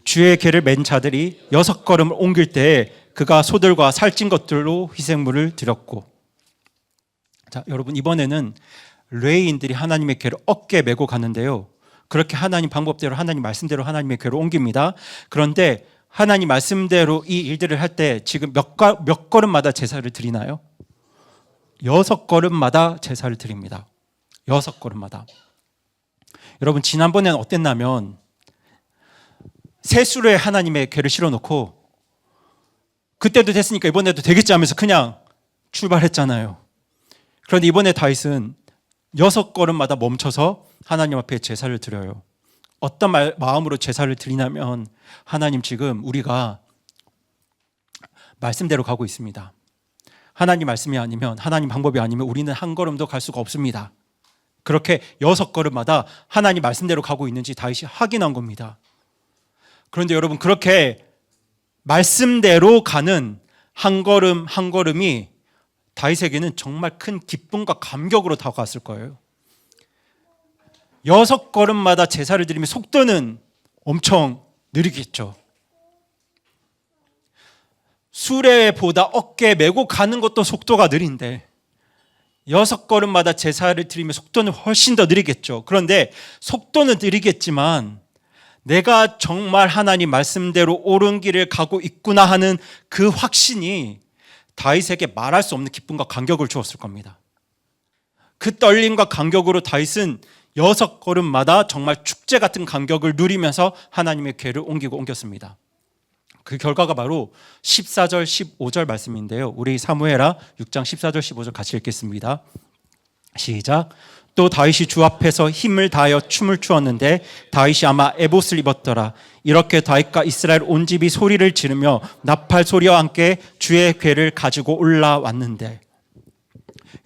Speaker 1: 주의 궤를 맨 자들이 6걸음을 옮길 때에 그가 소들과 살찐 것들로 희생물을 드렸고. 자, 여러분, 이번에는 레위인들이 하나님의 궤를 어깨에 메고 가는데요, 그렇게 하나님 방법대로 하나님 말씀대로 하나님의 궤를 옮깁니다. 그런데 하나님 말씀대로 이 일들을 할 때 지금 몇 걸음마다 제사를 드리나요? 6걸음마다 제사를 드립니다. 6걸음마다. 여러분, 지난번에는 어땠냐면 세수로에 하나님의 궤를 실어놓고 그때도 됐으니까 이번에도 되겠지 하면서 그냥 출발했잖아요. 그런데 이번에 다윗은 6걸음마다 멈춰서 하나님 앞에 제사를 드려요. 어떤 마음으로 제사를 드리냐면, 하나님, 지금 우리가 말씀대로 가고 있습니다. 하나님 말씀이 아니면, 하나님 방법이 아니면 우리는 한 걸음도 갈 수가 없습니다. 그렇게 6걸음마다 하나님 말씀대로 가고 있는지 다윗이 확인한 겁니다. 그런데 여러분, 그렇게 말씀대로 가는 한 걸음 한 걸음이 다윗에게는 정말 큰 기쁨과 감격으로 다가왔을 거예요. 6걸음마다 제사를 드리면 속도는 엄청 느리겠죠. 수레보다 어깨에 메고 가는 것도 속도가 느린데 6걸음마다 제사를 드리면 속도는 훨씬 더 느리겠죠. 그런데 속도는 느리겠지만 내가 정말 하나님 말씀대로 옳은 길을 가고 있구나 하는 그 확신이 다윗에게 말할 수 없는 기쁨과 감격을 주었을 겁니다. 그 떨림과 감격으로 다윗은 6걸음마다 정말 축제 같은 감격을 누리면서 하나님의 궤를 옮겼습니다. 그 결과가 바로 14절 15절 말씀인데요, 우리 사무엘하 6장 14절 15절 같이 읽겠습니다. 시작. 또 다윗이 주 앞에서 힘을 다하여 춤을 추었는데 다윗이 아마 에봇을 입었더라. 이렇게 다윗과 이스라엘 온 집이 소리를 지르며 나팔 소리와 함께 주의 궤를 가지고 올라왔는데.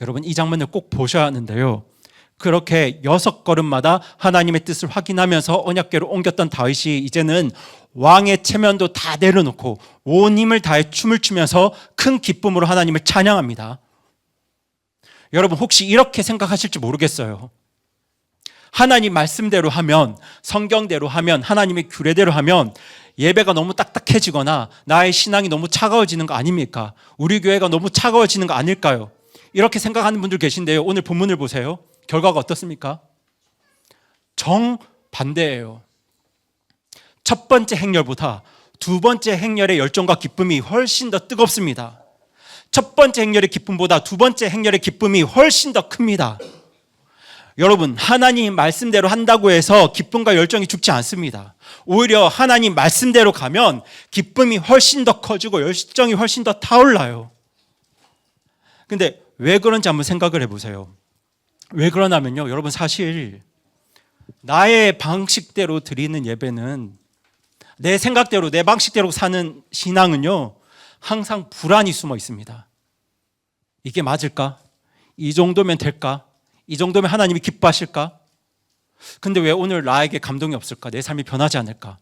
Speaker 1: 여러분, 이 장면을 꼭 보셔야 하는데요, 그렇게 6걸음마다 하나님의 뜻을 확인하면서 언약궤로 옮겼던 다윗이 이제는 왕의 체면도 다 내려놓고 온 힘을 다해 춤을 추면서 큰 기쁨으로 하나님을 찬양합니다. 여러분, 혹시 이렇게 생각하실지 모르겠어요. 하나님 말씀대로 하면, 성경대로 하면, 하나님의 규례대로 하면 예배가 너무 딱딱해지거나 나의 신앙이 너무 차가워지는 거 아닙니까? 우리 교회가 너무 차가워지는 거 아닐까요? 이렇게 생각하는 분들 계신데요, 오늘 본문을 보세요. 결과가 어떻습니까? 정반대예요. 첫 번째 행렬보다 두 번째 행렬의 열정과 기쁨이 훨씬 더 뜨겁습니다. 첫 번째 행렬의 기쁨보다 두 번째 행렬의 기쁨이 훨씬 더 큽니다. 여러분, 하나님 말씀대로 한다고 해서 기쁨과 열정이 죽지 않습니다. 오히려 하나님 말씀대로 가면 기쁨이 훨씬 더 커지고 열정이 훨씬 더 타올라요. 근데 왜 그런지 한번 생각을 해보세요. 왜 그러냐면요, 여러분, 사실 나의 방식대로 드리는 예배는, 내 생각대로 내 방식대로 사는 신앙은요, 항상 불안이 숨어 있습니다. 이게 맞을까? 이 정도면 될까? 이 정도면 하나님이 기뻐하실까? 근데 왜 오늘 나에게 감동이 없을까? 내 삶이 변하지 않을까?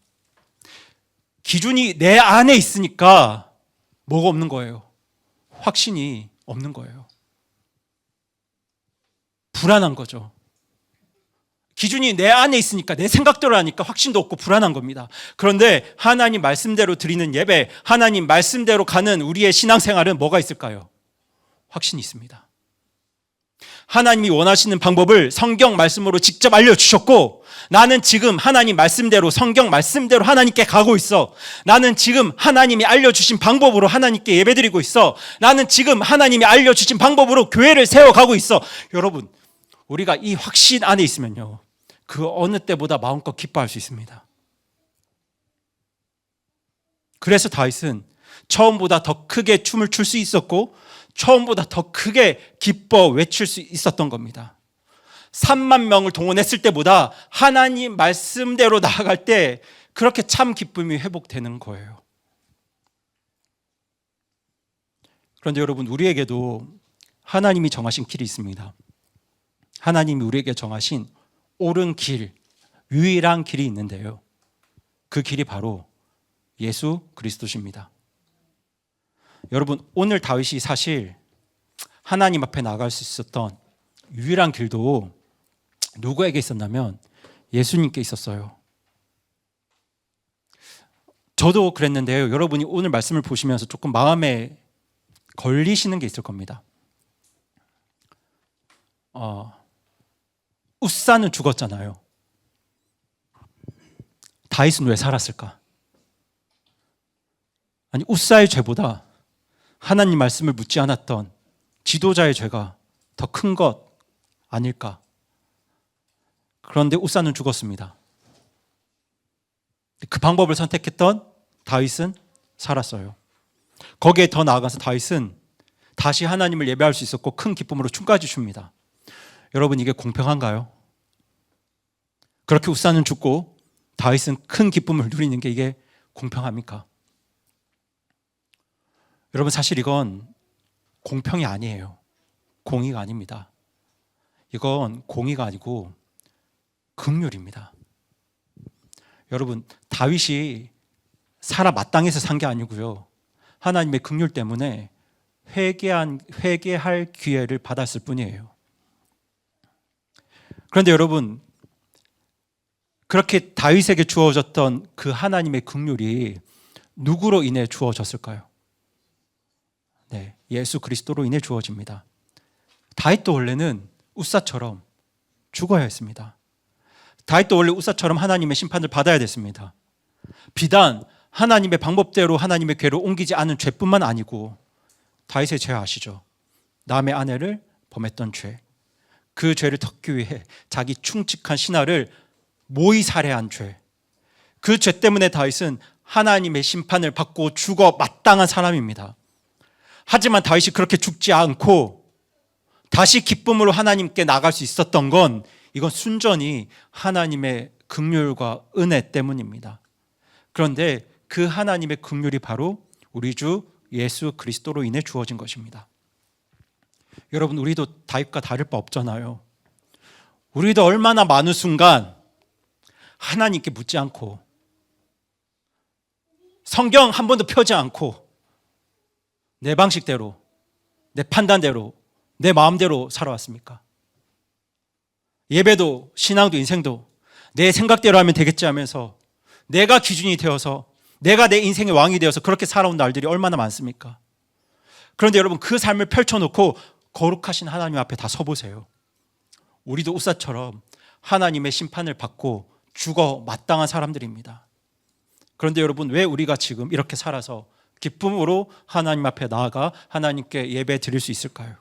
Speaker 1: 기준이 내 안에 있으니까 뭐가 없는 거예요? 확신이 없는 거예요. 불안한 거죠. 기준이 내 안에 있으니까, 내 생각대로 하니까 확신도 없고 불안한 겁니다. 그런데 하나님 말씀대로 드리는 예배, 하나님 말씀대로 가는 우리의 신앙생활은 뭐가 있을까요? 확신이 있습니다. 하나님이 원하시는 방법을 성경 말씀으로 직접 알려주셨고, 나는 지금 하나님 말씀대로, 성경 말씀대로 하나님께 가고 있어. 나는 지금 하나님이 알려주신 방법으로 하나님께 예배드리고 있어. 나는 지금 하나님이 알려주신 방법으로 교회를 세워가고 있어. 여러분, 우리가 이 확신 안에 있으면요, 그 어느 때보다 마음껏 기뻐할 수 있습니다. 그래서 다윗은 처음보다 더 크게 춤을 출 수 있었고, 처음보다 더 크게 기뻐 외칠 수 있었던 겁니다. 3만 명을 동원했을 때보다 하나님 말씀대로 나아갈 때 그렇게 참 기쁨이 회복되는 거예요. 그런데 여러분, 우리에게도 하나님이 정하신 길이 있습니다. 하나님이 우리에게 정하신 옳은 길, 유일한 길이 있는데요, 그 길이 바로 예수 그리스도십니다. 여러분, 오늘 다윗이 사실 하나님 앞에 나갈 수 있었던 유일한 길도 누구에게 있었냐면 예수님께 있었어요. 저도 그랬는데요, 여러분이 오늘 말씀을 보시면서 조금 마음에 걸리시는 게 있을 겁니다. 웃사는 죽었잖아요. 다윗은 왜 살았을까? 아니, 웃사의 죄보다 하나님 말씀을 묻지 않았던 지도자의 죄가 더 큰 것 아닐까? 그런데 웃사는 죽었습니다. 그 방법을 선택했던 다윗은 살았어요. 거기에 더 나아가서 다윗은 다시 하나님을 예배할 수 있었고 큰 기쁨으로 춤까지 춥니다. 여러분, 이게 공평한가요? 그렇게 웃사는 죽고 다윗은 큰 기쁨을 누리는 게 이게 공평합니까? 여러분, 사실 이건 공평이 아니에요. 공의가 아닙니다. 이건 공의가 아니고 긍휼입니다. 여러분, 다윗이 살아 마땅해서 산 게 아니고요, 하나님의 긍휼 때문에 회개할 기회를 받았을 뿐이에요. 그런데 여러분, 그렇게 다윗에게 주어졌던 그 하나님의 긍휼이 누구로 인해 주어졌을까요? 네, 예수 그리스도로 인해 주어집니다. 다윗도 원래는 웃사처럼 죽어야 했습니다. 다윗도 원래 웃사처럼 하나님의 심판을 받아야 됐습니다. 비단 하나님의 방법대로 하나님의 궤를 옮기지 않은 죄뿐만 아니고, 다윗의 죄 아시죠? 남의 아내를 범했던 죄, 그 죄를 덮기 위해 자기 충직한 신하를 모의 살해한 죄, 그 죄 때문에 다윗은 하나님의 심판을 받고 죽어 마땅한 사람입니다. 하지만 다윗이 그렇게 죽지 않고 다시 기쁨으로 하나님께 나갈 수 있었던 건, 이건 순전히 하나님의 긍휼과 은혜 때문입니다. 그런데 그 하나님의 긍휼이 바로 우리 주 예수 그리스도로 인해 주어진 것입니다. 여러분, 우리도 다윗과 다를 바 없잖아요. 우리도 얼마나 많은 순간 하나님께 묻지 않고, 성경 한 번도 펴지 않고 내 방식대로, 내 판단대로, 내 마음대로 살아왔습니까? 예배도 신앙도 인생도 내 생각대로 하면 되겠지 하면서 내가 기준이 되어서, 내가 내 인생의 왕이 되어서 그렇게 살아온 날들이 얼마나 많습니까? 그런데 여러분, 그 삶을 펼쳐놓고 거룩하신 하나님 앞에 다 서보세요. 우리도 웃사처럼 하나님의 심판을 받고 죽어 마땅한 사람들입니다. 그런데 여러분, 왜 우리가 지금 이렇게 살아서 기쁨으로 하나님 앞에 나아가 하나님께 예배 드릴 수 있을까요?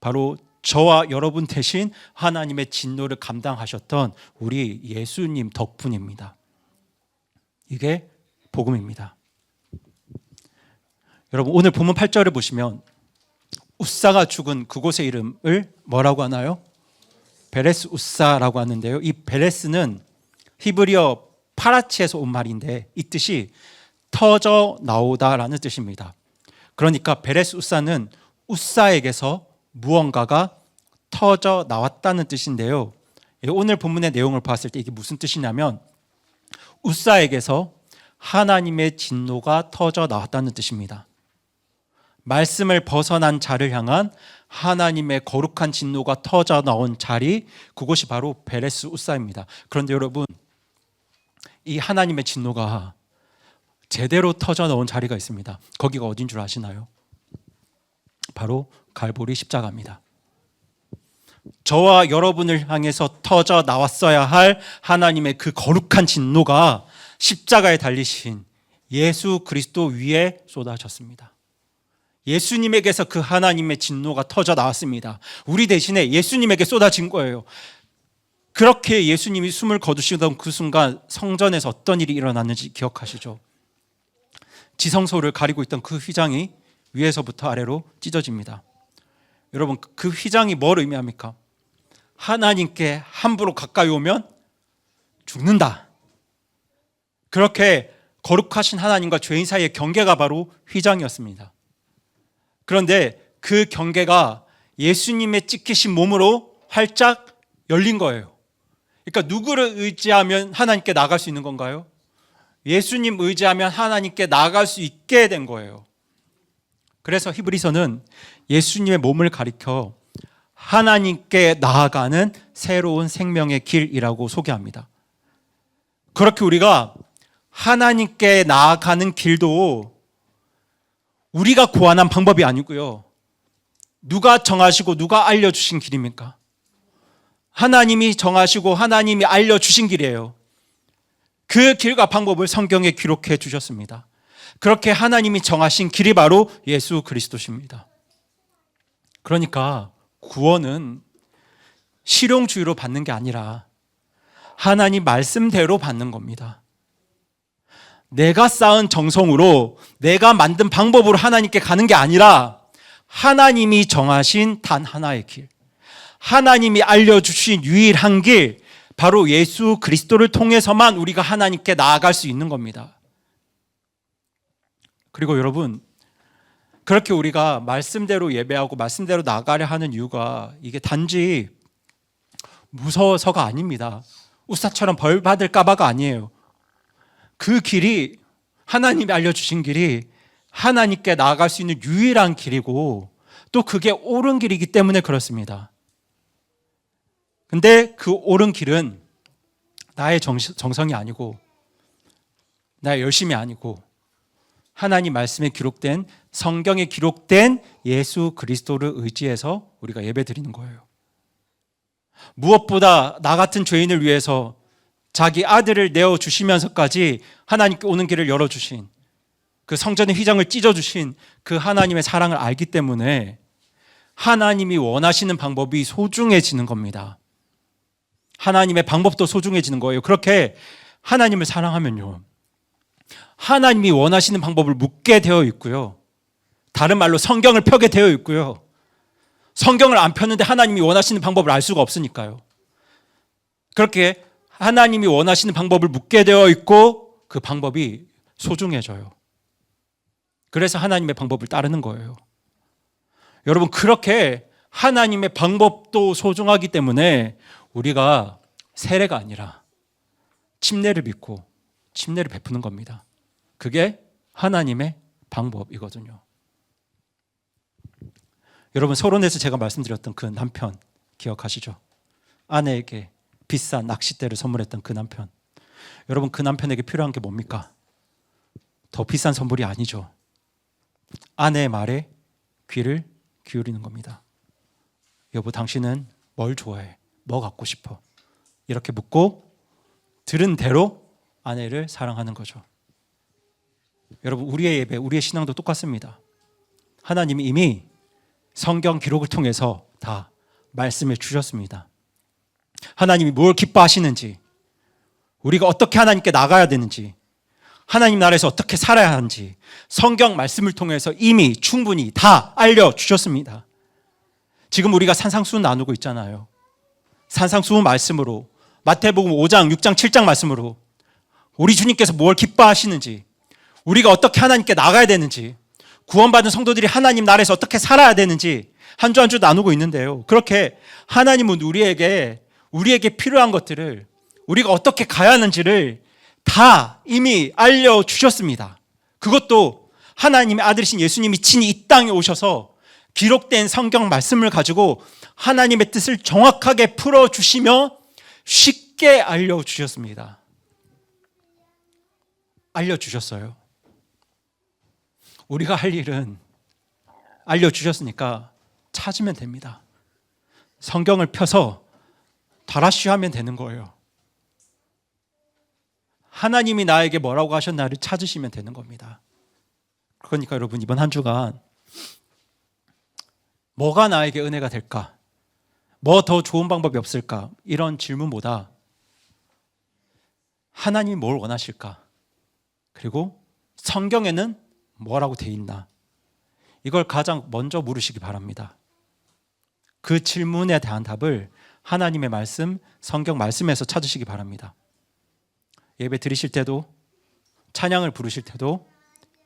Speaker 1: 바로 저와 여러분 대신 하나님의 진노를 감당하셨던 우리 예수님 덕분입니다. 이게 복음입니다. 여러분, 오늘 본문 8절을 보시면 웃사가 죽은 그곳의 이름을 뭐라고 하나요? 베레스 웃사라고 하는데요. 이 베레스는 히브리어 파라치에서 온 말인데 이 뜻이 터져 나오다라는 뜻입니다. 그러니까 베레스 웃사는 웃사에게서 무언가가 터져 나왔다는 뜻인데요. 오늘 본문의 내용을 봤을 때 이게 무슨 뜻이냐면 웃사에게서 하나님의 진노가 터져 나왔다는 뜻입니다. 말씀을 벗어난 자를 향한 하나님의 거룩한 진노가 터져 나온 자리, 그곳이 바로 베레스 웃사입니다. 그런데 여러분, 이 하나님의 진노가 제대로 터져 나온 자리가 있습니다. 거기가 어딘 줄 아시나요? 바로 갈보리 십자가입니다. 저와 여러분을 향해서 터져 나왔어야 할 하나님의 그 거룩한 진노가 십자가에 달리신 예수 그리스도 위에 쏟아졌습니다. 예수님에게서 그 하나님의 진노가 터져 나왔습니다. 우리 대신에 예수님에게 쏟아진 거예요. 그렇게 예수님이 숨을 거두시던 그 순간 성전에서 어떤 일이 일어났는지 기억하시죠? 지성소를 가리고 있던 그 휘장이 위에서부터 아래로 찢어집니다. 여러분, 그 휘장이 뭘 의미합니까? 하나님께 함부로 가까이 오면 죽는다. 그렇게 거룩하신 하나님과 죄인 사이의 경계가 바로 휘장이었습니다. 그런데 그 경계가 예수님의 찢기신 몸으로 활짝 열린 거예요. 그러니까 누구를 의지하면 하나님께 나아갈 수 있는 건가요? 예수님 의지하면 하나님께 나아갈 수 있게 된 거예요. 그래서 히브리서는 예수님의 몸을 가리켜 하나님께 나아가는 새로운 생명의 길이라고 소개합니다. 그렇게 우리가 하나님께 나아가는 길도 우리가 고안한 방법이 아니고요. 누가 정하시고 누가 알려주신 길입니까? 하나님이 정하시고 하나님이 알려주신 길이에요. 그 길과 방법을 성경에 기록해 주셨습니다. 그렇게 하나님이 정하신 길이 바로 예수 그리스도십니다. 그러니까 구원은 실용주의로 받는 게 아니라 하나님 말씀대로 받는 겁니다. 내가 쌓은 정성으로 내가 만든 방법으로 하나님께 가는 게 아니라 하나님이 정하신 단 하나의 길, 하나님이 알려주신 유일한 길, 바로 예수 그리스도를 통해서만 우리가 하나님께 나아갈 수 있는 겁니다. 그리고 여러분, 그렇게 우리가 말씀대로 예배하고 말씀대로 나가려 하는 이유가 이게 단지 무서워서가 아닙니다. 우사처럼 벌 받을까 봐가 아니에요. 그 길이, 하나님이 알려주신 길이 하나님께 나아갈 수 있는 유일한 길이고 또 그게 옳은 길이기 때문에 그렇습니다. 근데 그 옳은 길은 나의 정성이 아니고 나의 열심이 아니고 하나님 말씀에 기록된, 성경에 기록된 예수 그리스도를 의지해서 우리가 예배드리는 거예요. 무엇보다 나 같은 죄인을 위해서 자기 아들을 내어주시면서까지 하나님께 오는 길을 열어주신, 그 성전의 휘장을 찢어주신 그 하나님의 사랑을 알기 때문에 하나님이 원하시는 방법이 소중해지는 겁니다. 하나님의 방법도 소중해지는 거예요. 그렇게 하나님을 사랑하면요, 하나님이 원하시는 방법을 묻게 되어 있고요, 다른 말로 성경을 펴게 되어 있고요, 성경을 안 폈는데 하나님이 원하시는 방법을 알 수가 없으니까요. 그렇게 하나님이 원하시는 방법을 묻게 되어 있고 그 방법이 소중해져요. 그래서 하나님의 방법을 따르는 거예요. 여러분, 그렇게 하나님의 방법도 소중하기 때문에 우리가 세례가 아니라 침례를 믿고 침례를 베푸는 겁니다. 그게 하나님의 방법이거든요. 여러분, 서론에서 제가 말씀드렸던 그 남편 기억하시죠? 아내에게 비싼 낚싯대를 선물했던 그 남편. 여러분, 그 남편에게 필요한 게 뭡니까? 더 비싼 선물이 아니죠. 아내의 말에 귀를 기울이는 겁니다. 여보, 당신은 뭘 좋아해? 뭐 갖고 싶어? 이렇게 묻고 들은 대로 아내를 사랑하는 거죠. 여러분, 우리의 예배, 우리의 신앙도 똑같습니다. 하나님이 이미 성경 기록을 통해서 다 말씀해 주셨습니다. 하나님이 뭘 기뻐하시는지, 우리가 어떻게 하나님께 나가야 되는지, 하나님 나라에서 어떻게 살아야 하는지 성경 말씀을 통해서 이미 충분히 다 알려주셨습니다. 지금 우리가 산상수훈 나누고 있잖아요. 산상수훈 말씀으로, 마태복음 5장, 6장, 7장 말씀으로 우리 주님께서 뭘 기뻐하시는지, 우리가 어떻게 하나님께 나가야 되는지, 구원받은 성도들이 하나님 나라에서 어떻게 살아야 되는지 한 주 한 주 나누고 있는데요. 그렇게 하나님은 우리에게 필요한 것들을, 우리가 어떻게 가야 하는지를 다 이미 알려주셨습니다. 그것도 하나님의 아들이신 예수님이 친히 이 땅에 오셔서 기록된 성경 말씀을 가지고 하나님의 뜻을 정확하게 풀어주시며 쉽게 알려주셨습니다. 알려주셨어요. 우리가 할 일은 알려주셨으니까 찾으면 됩니다. 성경을 펴서 다라쉬 하면 되는 거예요. 하나님이 나에게 뭐라고 하셨나를 찾으시면 되는 겁니다. 그러니까 여러분, 이번 한 주간 뭐가 나에게 은혜가 될까? 뭐 더 좋은 방법이 없을까? 이런 질문보다 하나님이 뭘 원하실까? 그리고 성경에는 뭐라고 돼 있나? 이걸 가장 먼저 물으시기 바랍니다. 그 질문에 대한 답을 하나님의 말씀, 성경 말씀에서 찾으시기 바랍니다. 예배 드리실 때도, 찬양을 부르실 때도,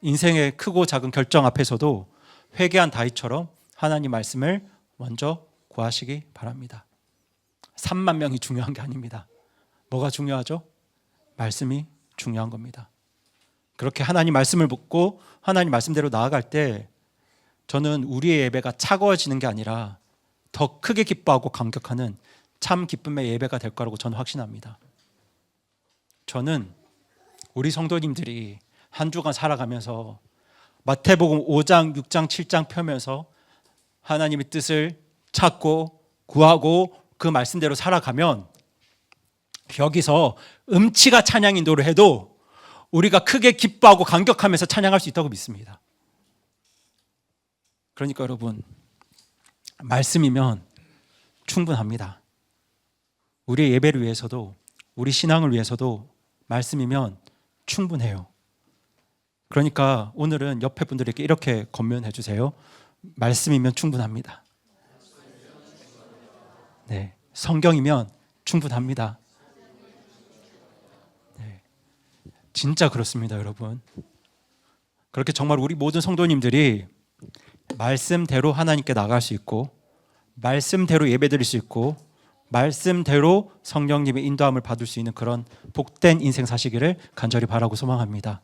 Speaker 1: 인생의 크고 작은 결정 앞에서도 회개한 다윗처럼 하나님 말씀을 먼저 구하시기 바랍니다. 3만 명이 중요한 게 아닙니다. 뭐가 중요하죠? 말씀이 중요한 겁니다. 그렇게 하나님 말씀을 묻고 하나님 말씀대로 나아갈 때 저는 우리의 예배가 차가워지는 게 아니라 더 크게 기뻐하고 감격하는 참 기쁨의 예배가 될 거라고 저는 확신합니다. 저는 우리 성도님들이 한 주간 살아가면서 마태복음 5장, 6장, 7장 펴면서 하나님의 뜻을 찾고 구하고 그 말씀대로 살아가면 여기서 음치가 찬양 인도를 해도 우리가 크게 기뻐하고 감격하면서 찬양할 수 있다고 믿습니다. 그러니까 여러분, 말씀이면 충분합니다. 우리의 예배를 위해서도, 우리 신앙을 위해서도 말씀이면 충분해요. 그러니까 오늘은 옆에 분들에게 이렇게 권면해 주세요. 말씀이면 충분합니다. 네, 성경이면 충분합니다. 네, 진짜 그렇습니다, 여러분. 그렇게 정말 우리 모든 성도님들이 말씀대로 하나님께 나갈 수 있고, 말씀대로 예배드릴 수 있고, 말씀대로 성령님의 인도함을 받을 수 있는 그런 복된 인생 사시기를 간절히 바라고 소망합니다.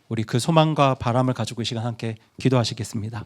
Speaker 1: 우리 그 소망과 바람을 가지고 이 시간 함께 기도하시겠습니다.